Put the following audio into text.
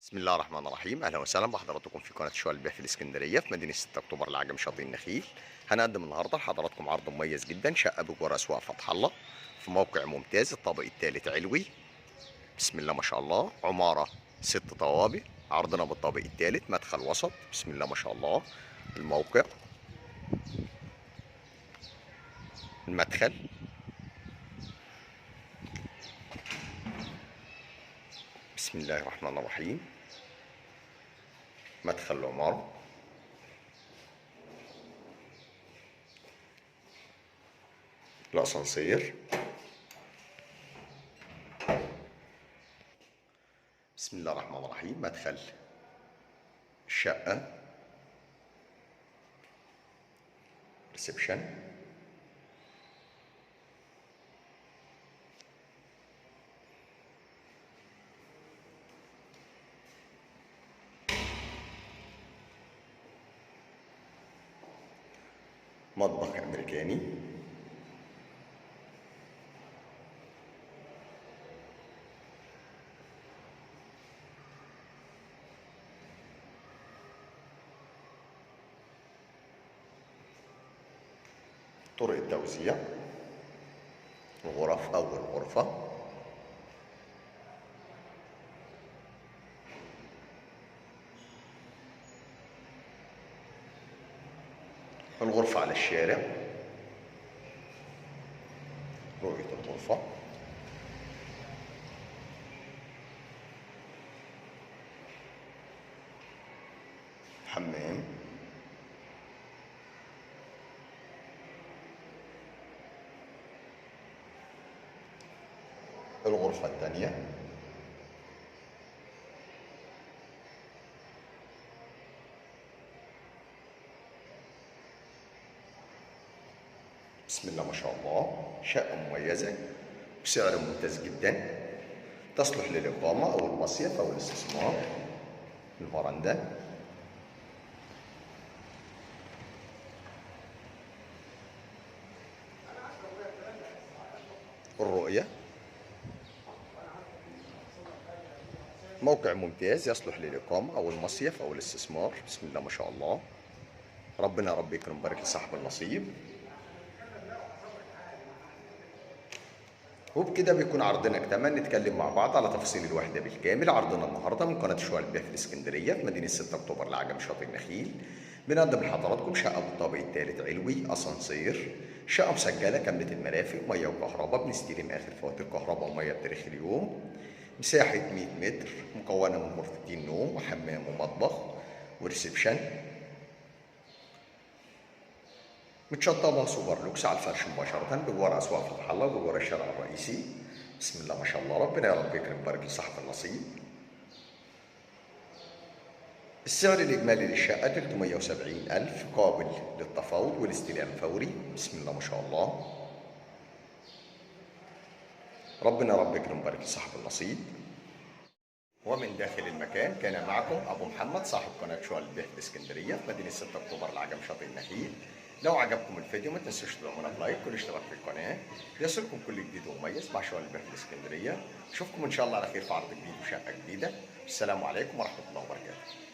بسم الله الرحمن الرحيم، اهلا وسهلا بحضراتكم في قناه شوال البيع في الاسكندريه في مدينه 6 اكتوبر العجم شاطئ النخيل. هنقدم النهارده لحضراتكم عرض مميز جدا، شقه بجوار اسواق فتح الله في موقع ممتاز، الطابق الثالث علوي. بسم الله ما شاء الله، عماره 6 طوابق. عرضنا بالطابق الثالث، مدخل وسط. بسم الله ما شاء الله. الموقع، المدخل. بسم الله الرحمن الرحيم. مدخل العماره. الاسانسير. بسم الله الرحمن الرحيم. مدخل الشقه. ريسبشن. مطبخ امريكاني. طرق التوزيع. الغرف أو الغرفة. الغرفة على الشارع. رؤية الغرفة. حمام. الغرفة الثانية. بسم الله ما شاء الله، شقة مميزة بسعر ممتاز جدا، تصلح للإقامة أو المصيف أو الاستثمار. الفرندا. الرؤية. موقع ممتاز يصلح للإقامة أو المصيف أو الاستثمار. بسم الله ما شاء الله. ربنا رب يكرم، بارك لصاحب النصيب. وبكده بيكون عرضنا اكتمل. نتكلم مع بعض على تفاصيل الوحدة بالكامل. عرضنا النهارده من قناة شوال البيع في الإسكندرية في مدينة 6 أكتوبر العجم شاطئ النخيل. بنقدم لحضراتكم شقة بالطابق الثالث علوي، أسانسير، شقة مسجلة كاملة المرافق، مية وكهرباء، بنستلم آخر فواتير كهرباء ومية بتاريخ اليوم. مساحة 100 متر، مكونة من غرفتين نوم وحمام ومطبخ وريسبشن. متشطبة سوبر لوكس على الفرش مباشرة بجوار أسواق فتح الله وبجوار الشارع الرئيسي. بسم الله ما شاء الله، ربنا يا رب يكرم، بارك لصاحب النصيب. السعر الإجمالي للشقة 370,000، قابل للتفاوض والاستلام فوري. بسم الله ما شاء الله. ربنا رب يكرم، بارك لصاحب النصيب. ومن داخل المكان كان معكم أبو محمد، صاحب قناة شوال البيع في الإسكندرية في مدينة 6 أكتوبر العجم شاطئ النخيل. لو عجبكم الفيديو ما تنسوش تدعمونا بلايك والاشتراك في القناة ليصلكم كل جديد ومميز مع شوال البيع في الإسكندرية. أشوفكم إن شاء الله على خير في عرض جديد وشقة جديدة. السلام عليكم ورحمة الله وبركاته.